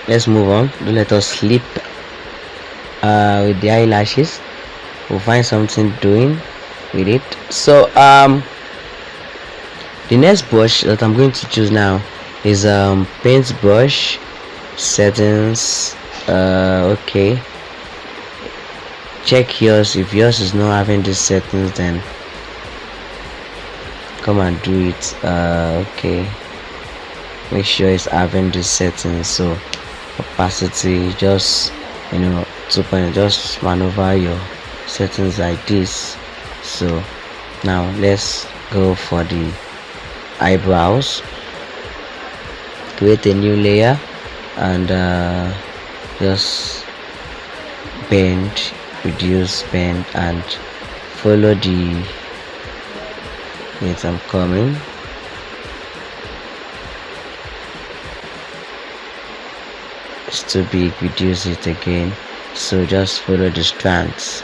Let's move on. Don't let us sleep with the eyelashes. We'll find something doing with it. So the next brush that I'm going to choose now is paint brush settings. Okay, check yours. If yours is not having these settings, then come and do it. Okay, make sure it's having these settings. So opacity, just 2 just maneuver your settings like this. So now let's go for the eyebrows. Create a new layer and just bend, reduce, bend, and follow the I'm coming. It's too big, reduce it again. So just follow the strands.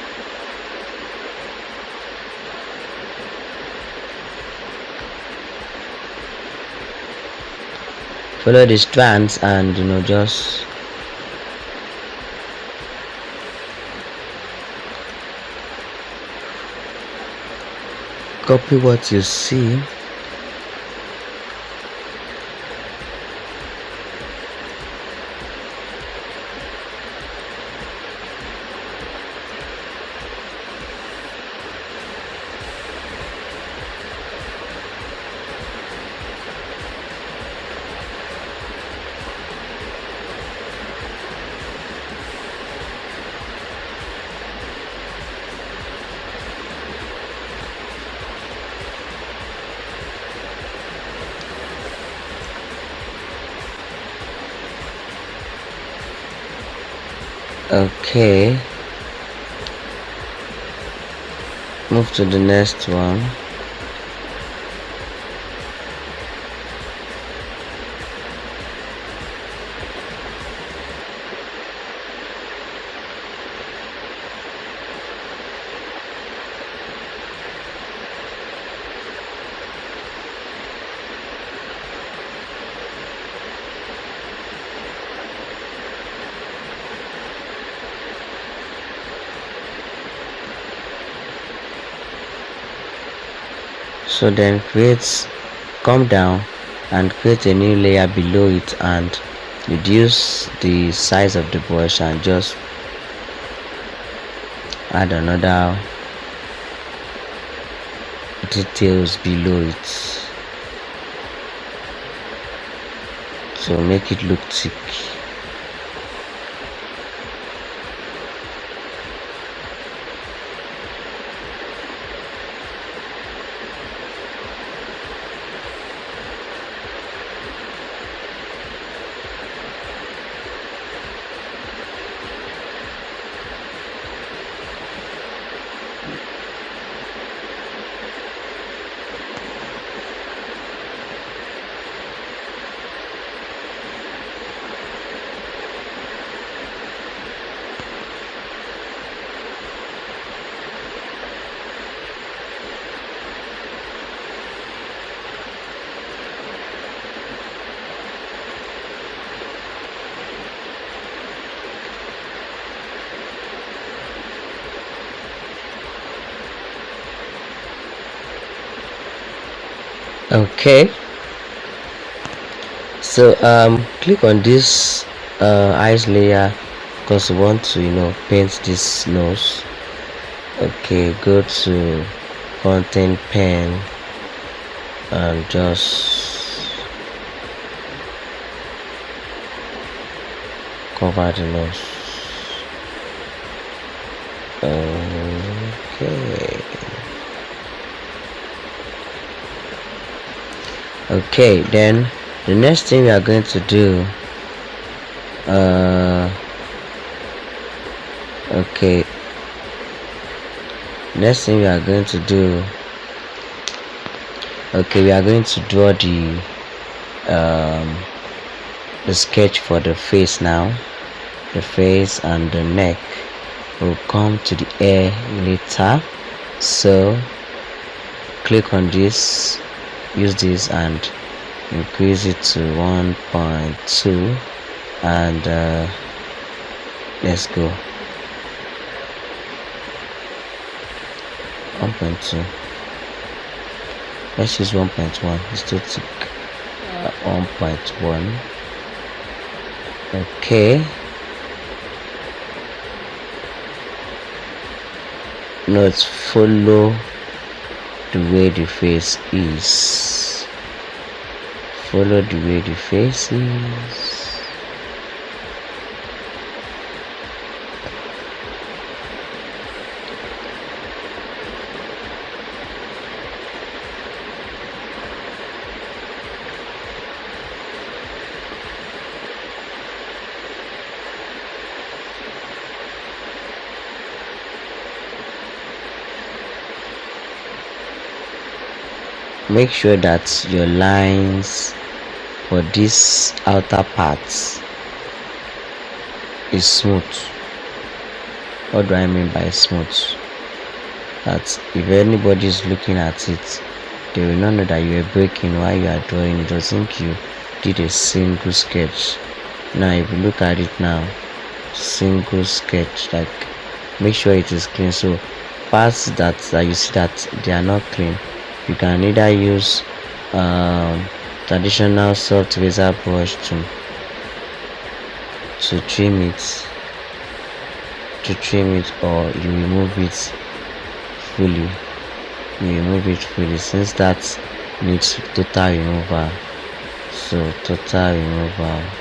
Follow the strands and just copy what you see. Okay, move to the next one. So then come down and create a new layer below it and reduce the size of the brush and just add another details below it to make it look thick. Okay, so click on this eyes layer because we want to paint this nose. Okay, go to content pen and just cover the nose. Okay, then the next thing we are going to do we are going to draw the sketch for the face now. The face and the neck will come to the hair later. So click on this, use this and increase it to 1.2 and let's go 1.2. Let's use 1.1. It's too thick. 1.1. Okay. Note, follow the way the face is. Follow the way the face is. Make sure that your lines for this outer parts is smooth. What do I mean by smooth? That if anybody is looking at it, they will not know that you are breaking while you are drawing. It doesn't think you did a single sketch. Now if you look at it now, single sketch, like make sure it is clean. So parts that you see that they are not clean, you can either use traditional soft razor brush to trim it, or you remove it fully. Since that needs total removal. So total removal.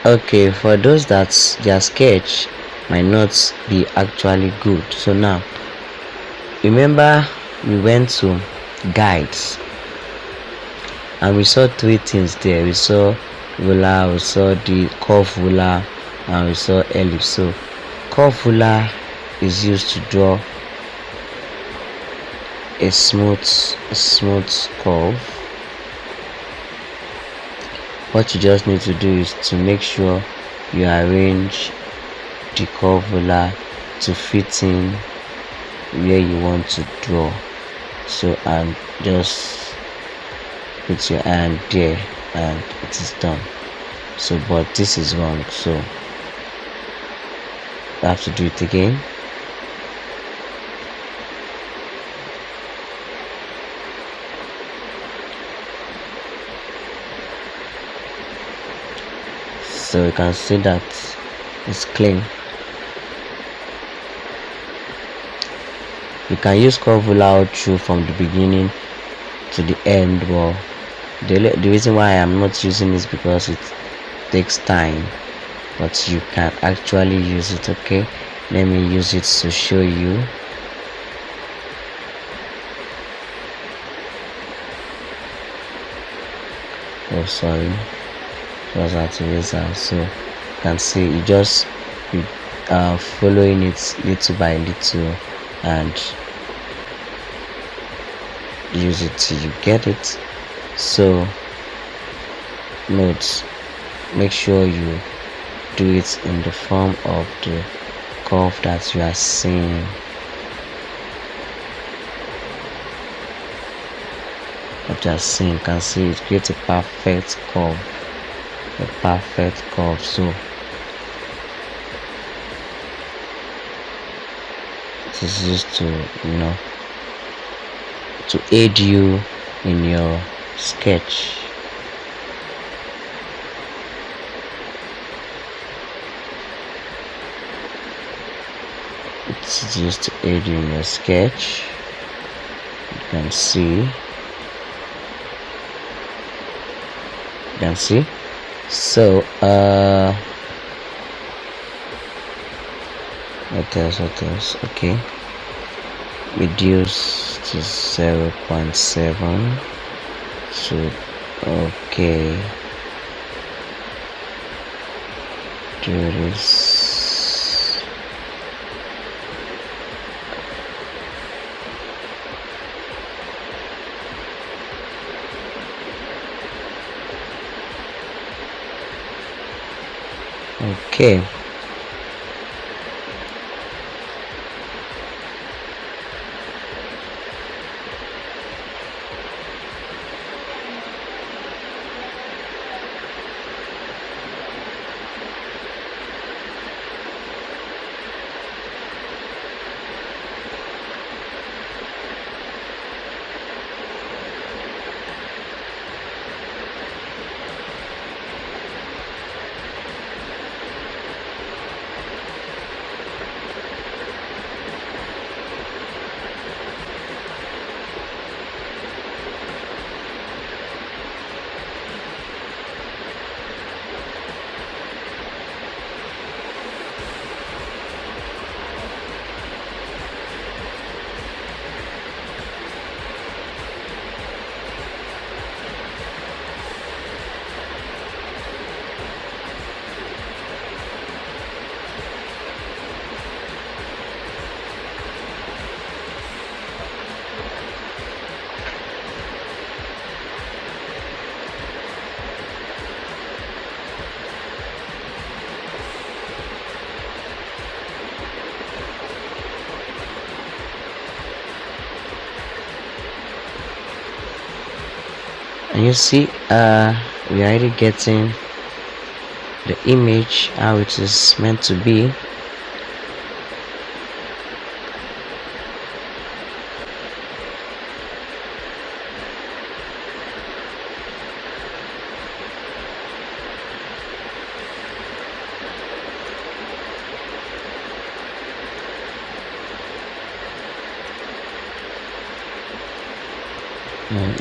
Okay, for those that their sketch might not be actually good, so now remember we went to guides and we saw three things there. We saw ruler, we saw the curve ruler, and we saw ellipse. So curve ruler is used to draw a smooth curve. What you just need to do is to make sure you arrange the curve ruler to fit in where you want to draw. So and just put your hand there and it is done. So but this is wrong, so you have to do it again. So you can see that it's clean. You can use curve ruler out through from the beginning to the end, but the reason why I'm not using is because it takes time, but you can actually use it. Okay, let me use it to show you. Oh sorry, it was at razor. So you can see you just following it little by little and use it till you get it. So note, make sure you do it in the form of the curve that you are seeing. What you are seeing, you can see it creates a perfect curve. So this is just to to aid you in your sketch. It's just to aid you in your sketch. You can see. So else? Okay, reduce to 0.7. So okay, do this. Okay, and you see, we are already getting the image how it is meant to be.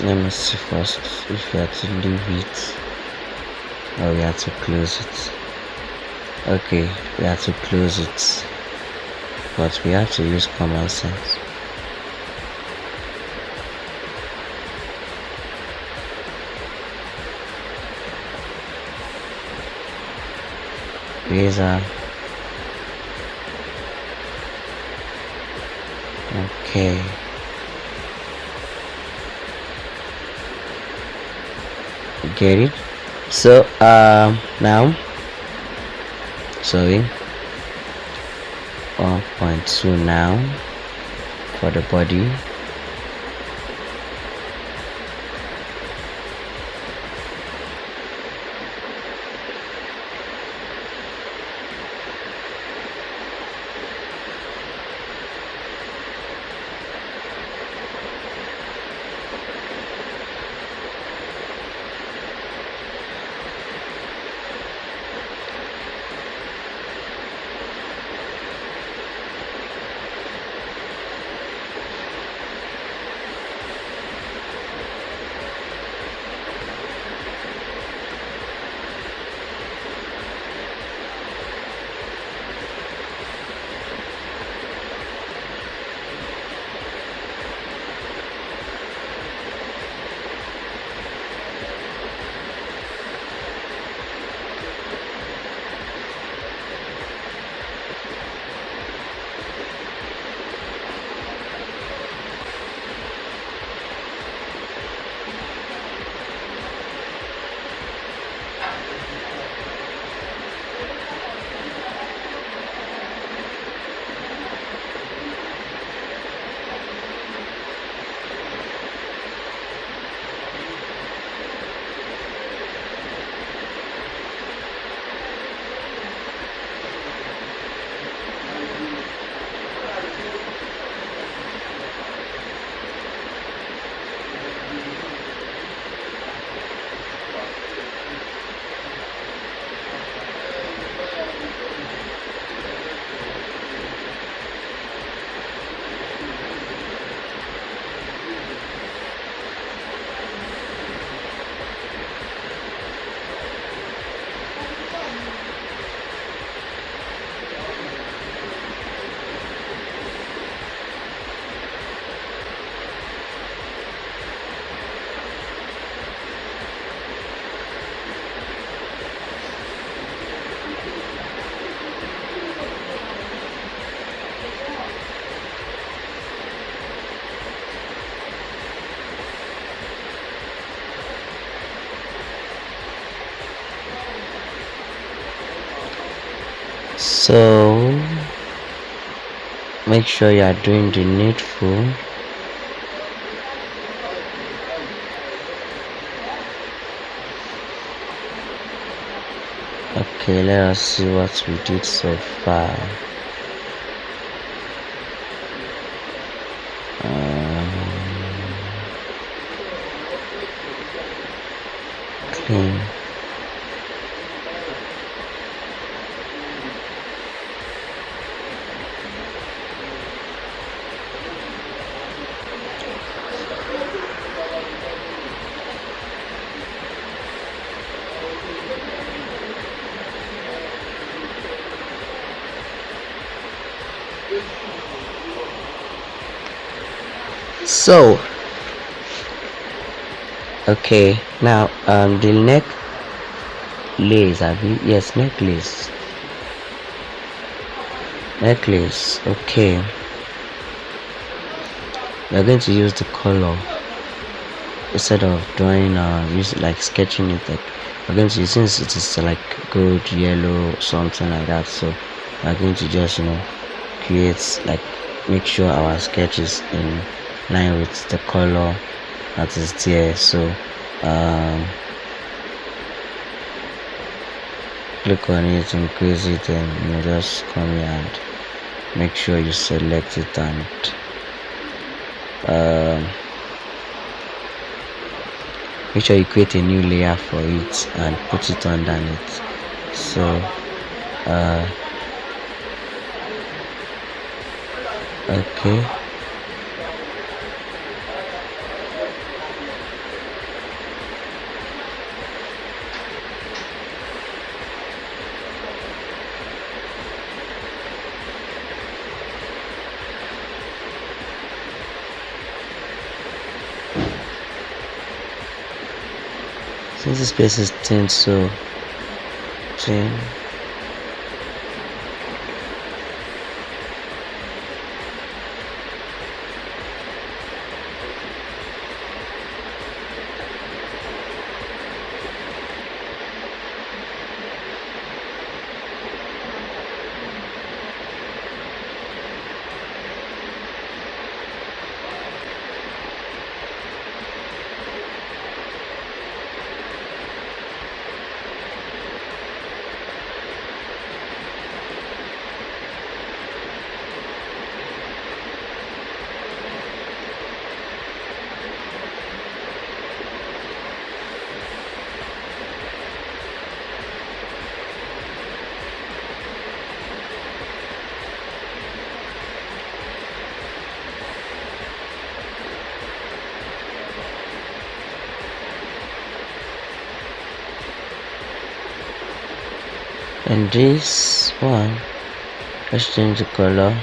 Let me see first if we have to leave it or we have to close it. Okay, we have to close it, but we have to use common sense. Razor. Okay. Get it? So now, sorry, 1.2 now for the body. So make sure you are doing the needful. Okay, let us see what we did so far. Clean. So okay, now the necklace, yes, necklace. Okay, we're going to use the color instead of drawing use like sketching it. Like we're going to use, since it is like gold, yellow, something like that, so we're going to just create, like, make sure our sketch is in line with the color that is there. So click on it, increase it, and just come here and make sure you select it, and make sure you create a new layer for it and put it underneath. So okay, since the space is thin, so thin. And this one, let's change the color.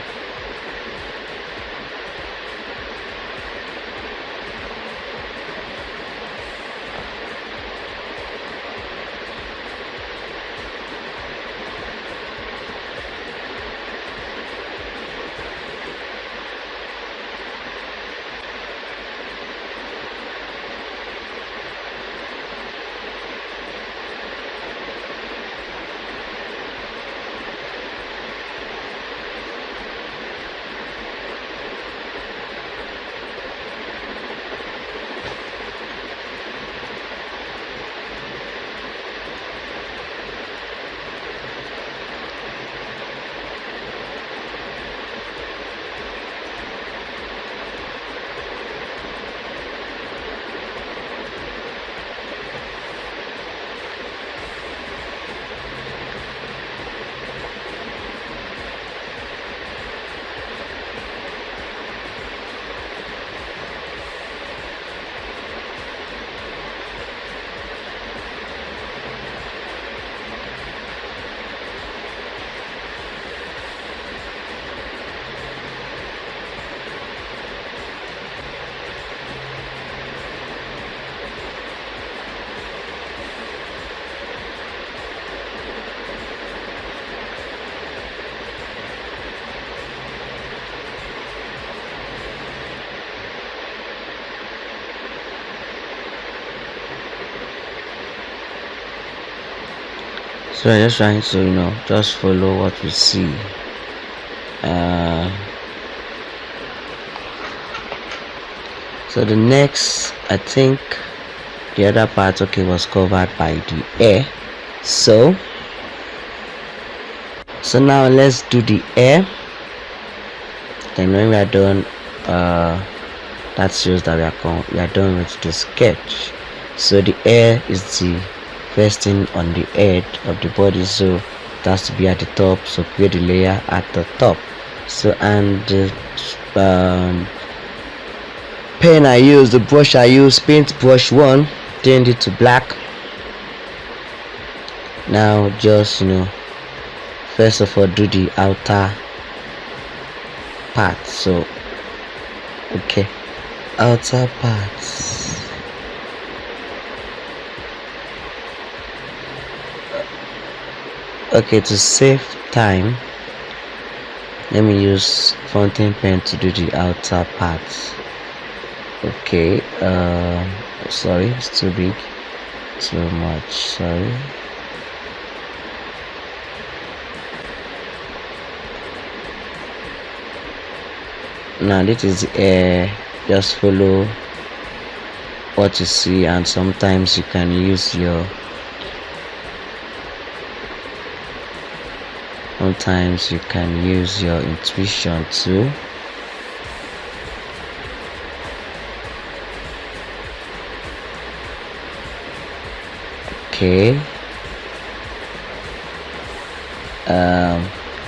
So I'm just trying to just follow what we see. So the next, I think the other part was covered by the air. So now let's do the air. Then when we are done, that shows that we are done with the sketch. So the air is the first thing on the head of the body, so it has to be at the top. So create the layer at the top. So and the pen I use, the brush I use, paint brush 1, change it to black. Now just first of all do the outer part. So outer parts. To save time, let me use fountain pen to do the outer parts. Sorry, it's too big, too much, sorry. Now this is the air. Just follow what you see, and sometimes you can use your intuition too.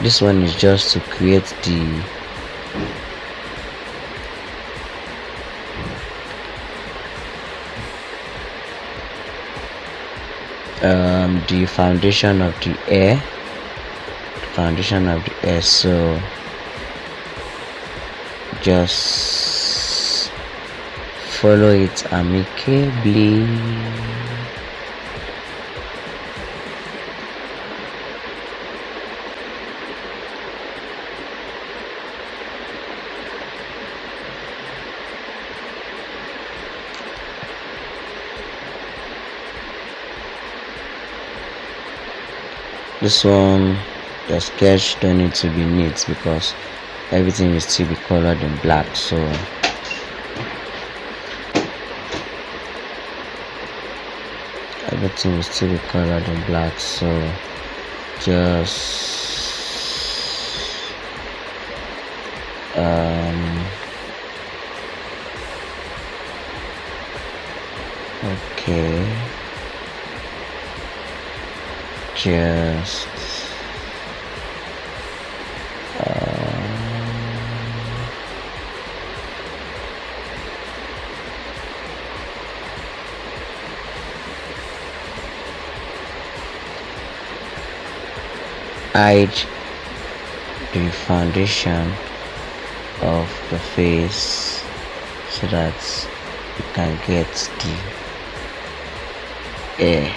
This one is just to create the foundation of the air. So just follow it amicably. This one, the sketch don't need to be neat because everything will still be colored in black. So everything will still be colored in black. So just just hide the foundation of the face so that you can get the air.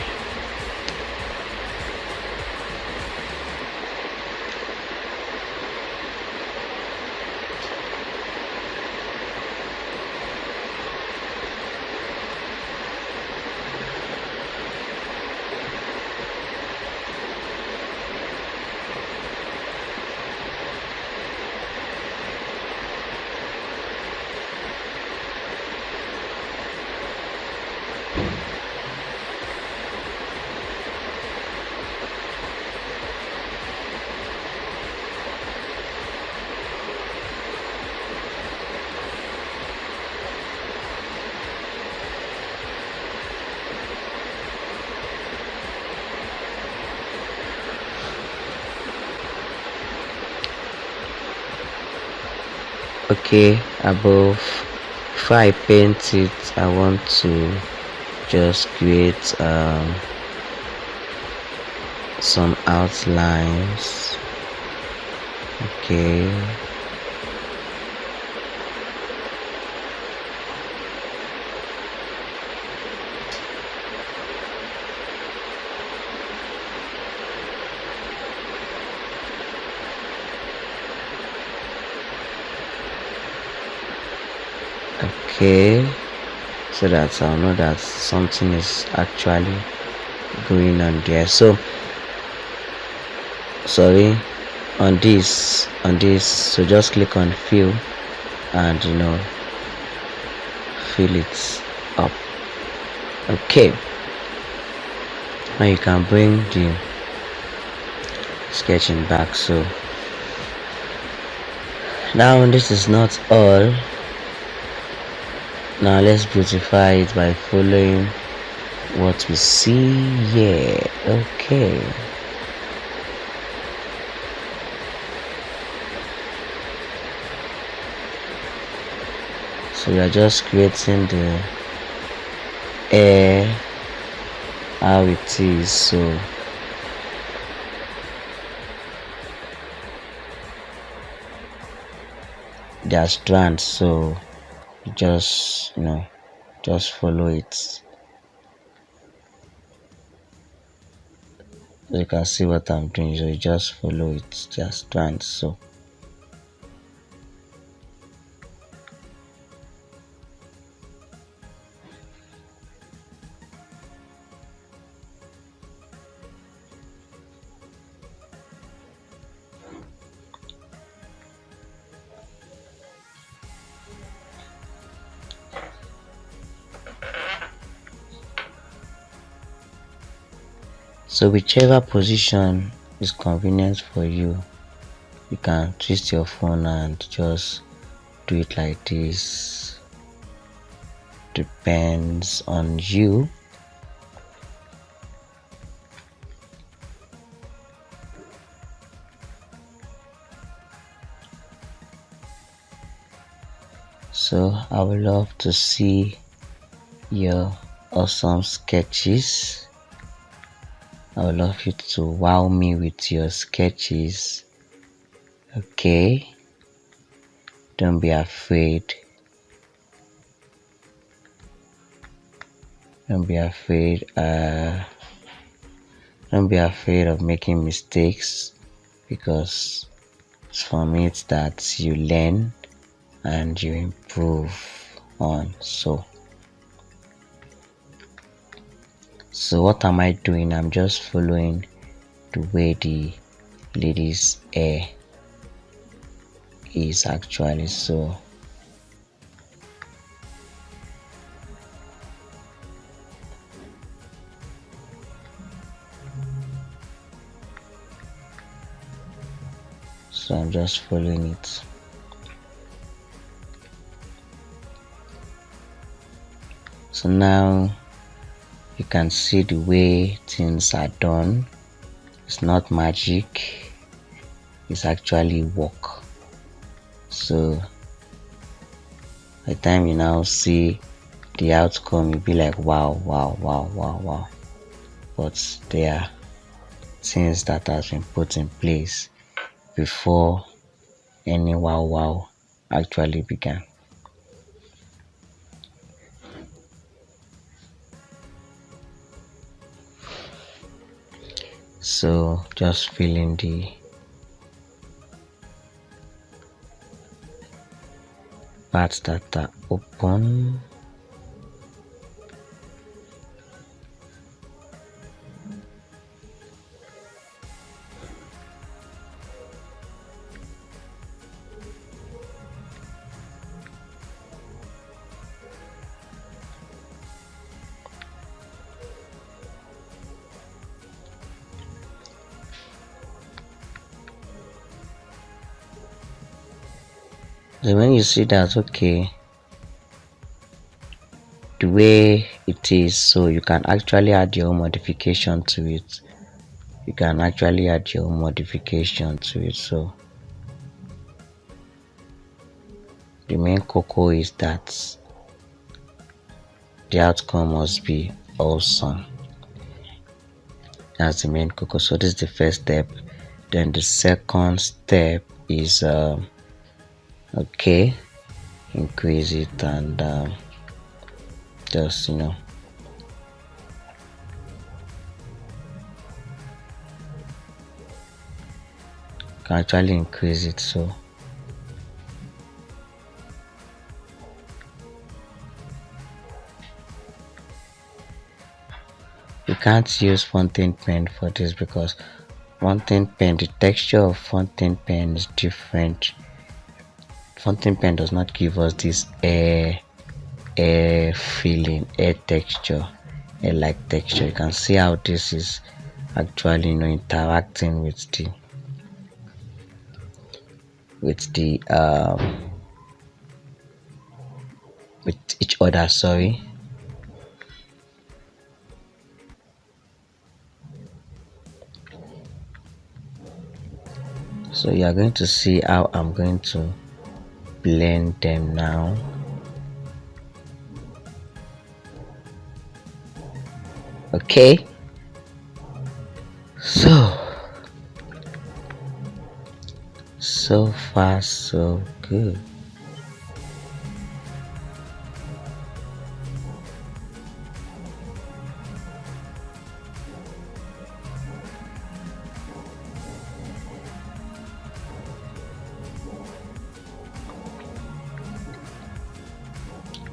Above, before I paint it, I want to just create some outlines. So that I'll know that something is actually going on there. So sorry, on this, so just click on fill and fill it up. Okay, now you can bring the sketching back. So now this is not all. Now let's beautify it by following what we see here. Okay, so we are just creating the air how it is. So there are strands, so you just just follow it. So you can see what I'm doing, so you just follow it. There are strands, so whichever position is convenient for you, you can twist your phone and just do it like this. Depends on you. So I would love to see your awesome sketches. I would love you to wow me with your sketches. Okay, don't be afraid. Don't be afraid. Don't be afraid of making mistakes, because it's from it that you learn and you improve on. So what am I doing? I'm just following the way the lady's hair is actually. So I'm just following it. So now you can see the way things are done. It's not magic, it's actually work. So by the time you now see the outcome, you'll be like, wow. But there are things that has been put in place before any wow actually began. So just filling the parts that are open. Then when you see that, okay, the way it is, so you can actually add your own modification to it. So the main cocoa is that the outcome must be awesome. That's the main cocoa. So this is the first step. Then the second step is okay, increase it and just can actually increase it. So you can't use fountain pen for this, because Fountain pen, the texture of fountain pen is different. Fountain pen does not give us this air feeling, air texture, air like texture. You can see how this is actually interacting with with each other. Sorry. So you are going to see how I'm going to blend them now. Okay, so far so good.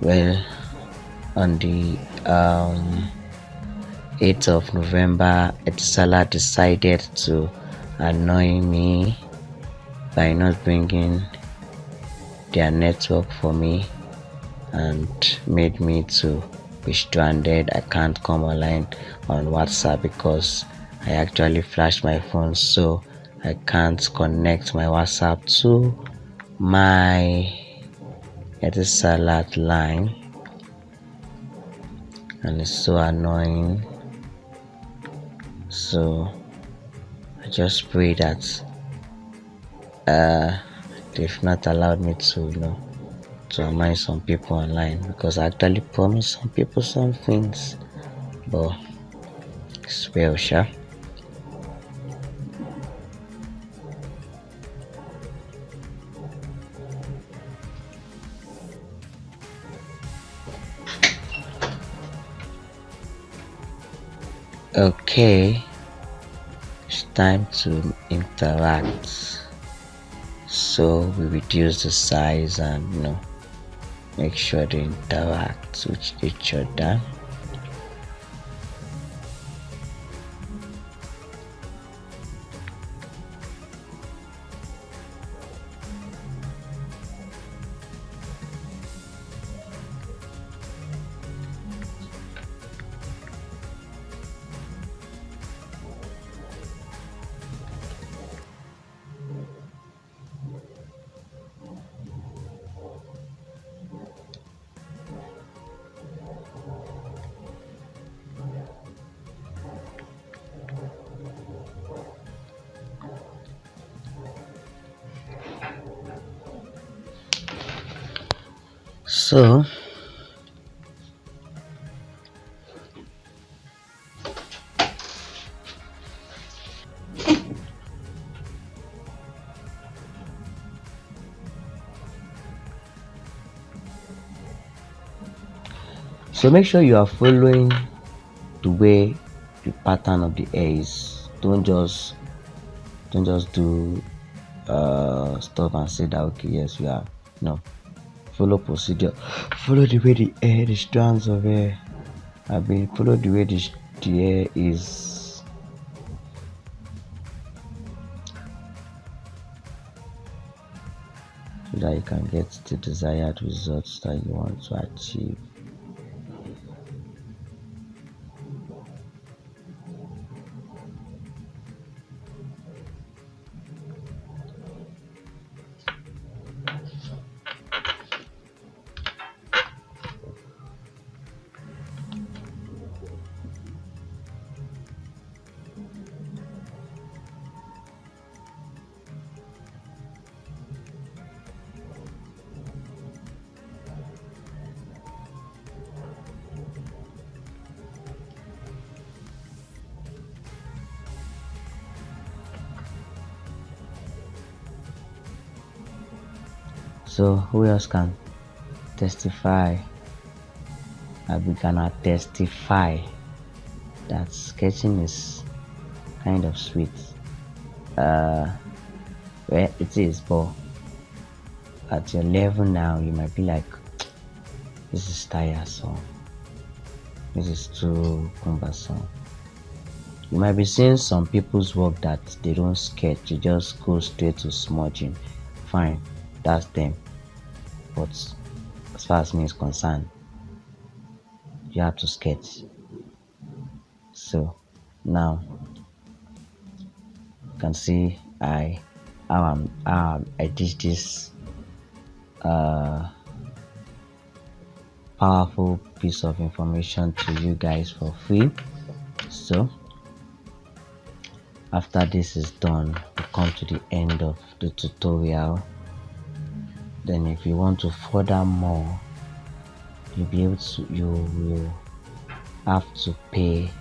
Well, on the 8th of November, Etisalat decided to annoy me by not bringing their network for me and made me to be stranded. I can't come online on WhatsApp because I actually flashed my phone, so I can't connect my WhatsApp to my Etisalat line, and it's so annoying. So I just pray that they've not allowed me to to annoy some people online, because I actually promised some people some things, but it's well, sure. Okay, it's time to interact. So we reduce the size and make sure they interact with each other. So make sure you are following the way the pattern of the hair is. Don't just do stuff and say that okay, yes, we are. No, follow procedure, follow the way the strands of hair have been, follow the way the hair is. So that you can get the desired results that you want to achieve. So who else can testify? We can testify that sketching is kind of sweet. Well, it is, but at your level now, you might be like, this is tiresome, this is too cumbersome. You might be seeing some people's work that they don't sketch, they just go straight to smudging. Fine, that's them. But as far as me is concerned, you have to sketch. So now you can see I teach this powerful piece of information to you guys for free. So after this is done, we come to the end of the tutorial. Then if you want to further more, you will have to pay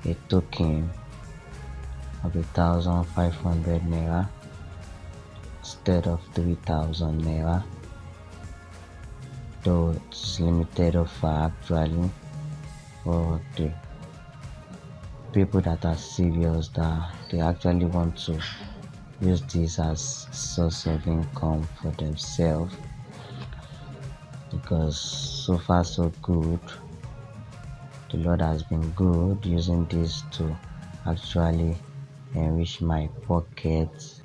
a token of 1,500 naira instead of 3,000 naira, though it's limited offer actually for the people that are serious, that they actually want to use this as source of income for themselves, because so far so good. The Lord has been good using this to actually enrich my pocket.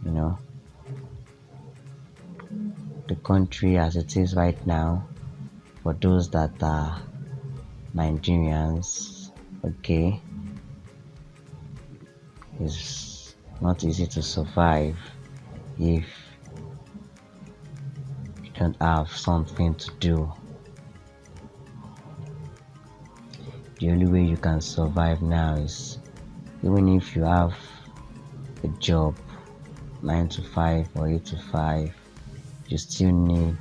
You know, the country as it is right now, for those that are Nigerians, okay, it's not easy to survive if you don't have something to do. The only way you can survive now is, even if you have a job 9 to 5 or 8 to 5, you still need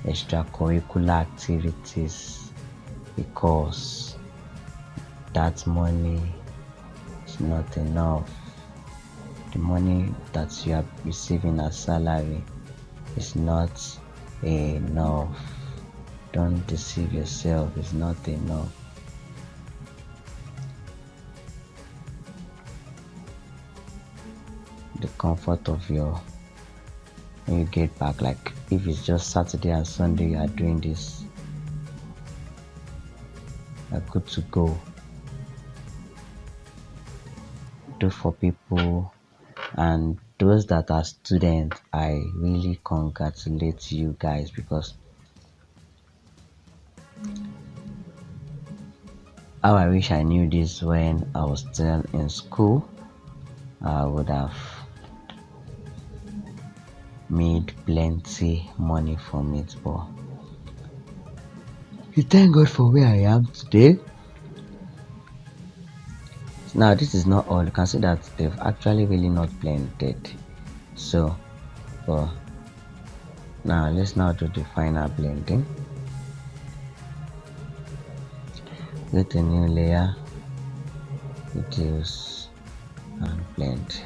extracurricular activities, because that money is not enough. The money that you are receiving as salary is not enough. Don't deceive yourself, it's not enough. The comfort of when you get back, like if it's just Saturday and Sunday you are doing this, you're good to go. Do for people, and those that are students, I really congratulate you guys, because how I wish I knew this when I was still in school. I would have made plenty money from it, but we thank God for where I am today. Now this is not all. You can see that they've actually really not blended. So now let's now do the final blending. Get a new layer, reduce and blend.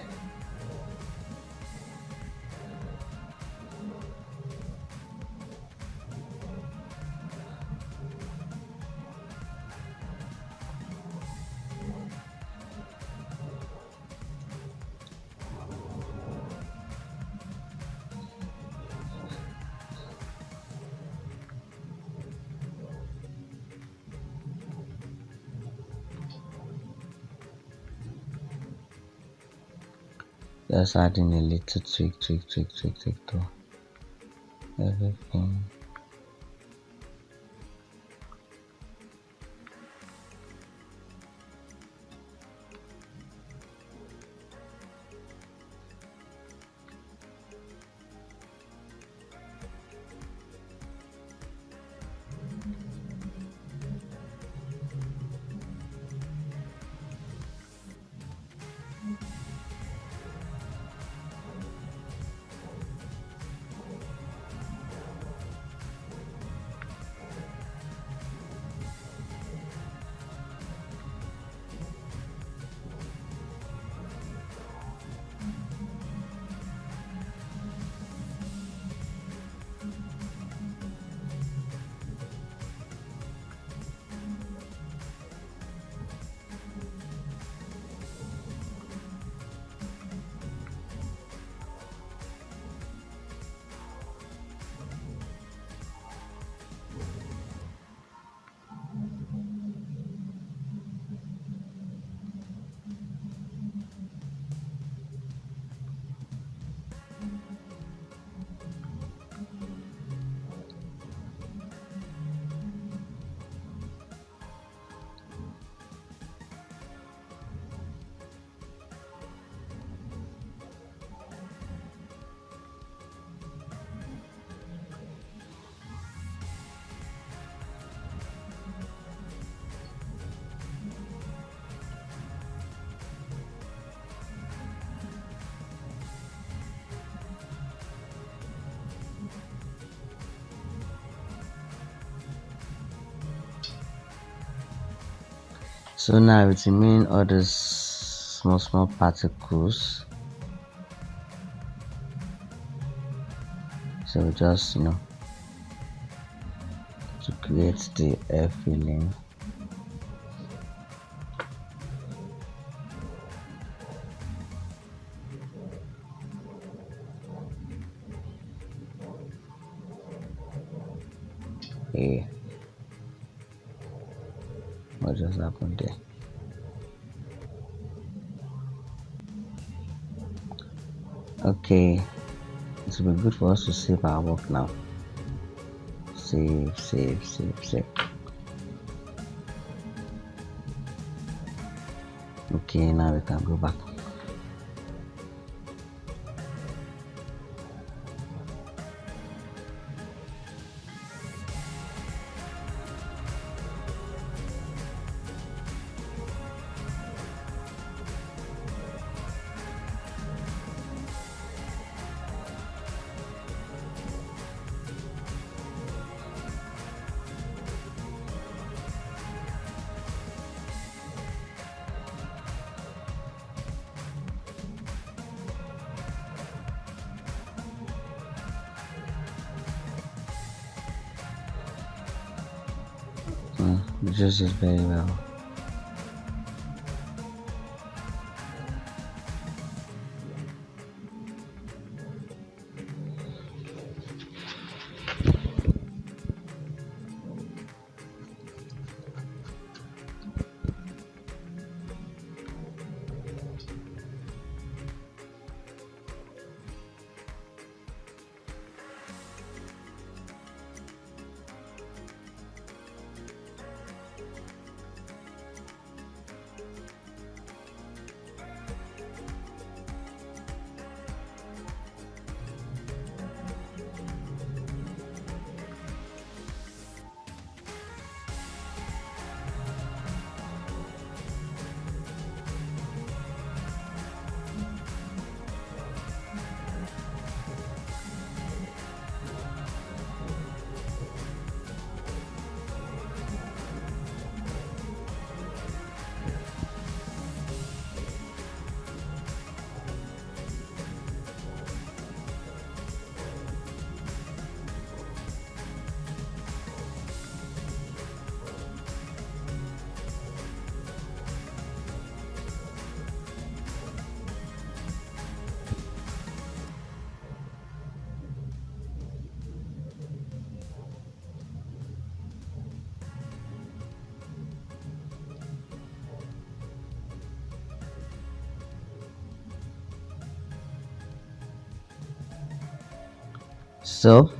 Just adding a little tweak to everything. So now it remains all these small particles. So just to create the air filling. Hey, what just happened there? Okay, it will be good for us to save our work now. Save. Okay, now we can go back. It just is very well. So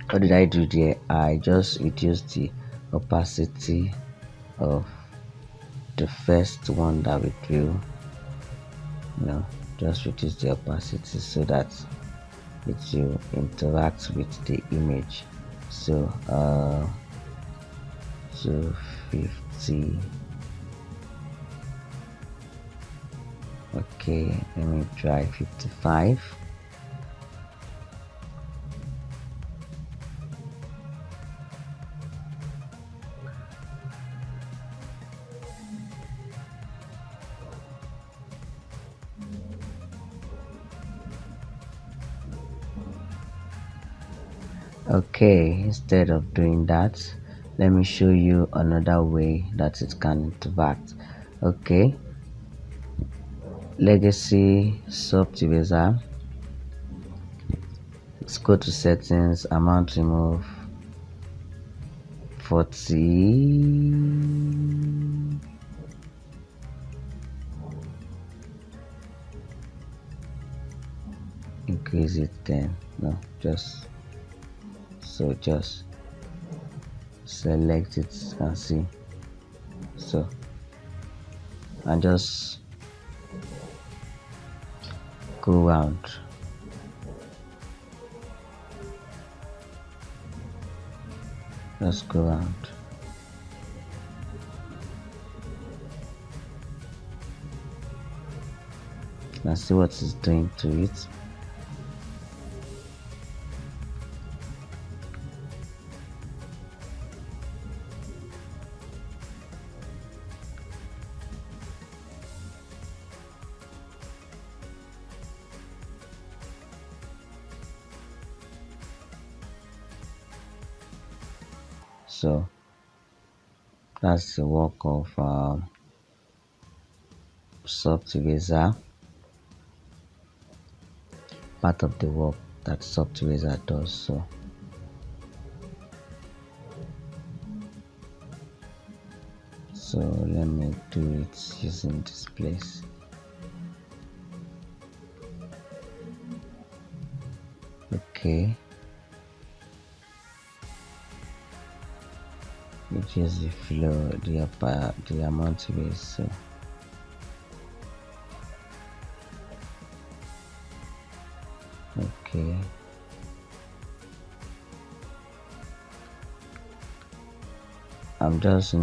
what did I do there? I just reduced the opacity of the first one that we drew. Just reduce the opacity so that it will interact with the image. So 250. Okay, let me try 55. Okay, instead of doing that, let me show you another way that it can interact. Okay, legacy soft eraser. Let's go to settings, amount remove 40. Increase it 10. No, just select it and see. So and just go around. Just go around. And see what it's doing to it. So that's the work of soft eraser, part of the work that soft eraser does. So let me do it using this place. Okay, which is the flow, the amount of it. So okay, I'm just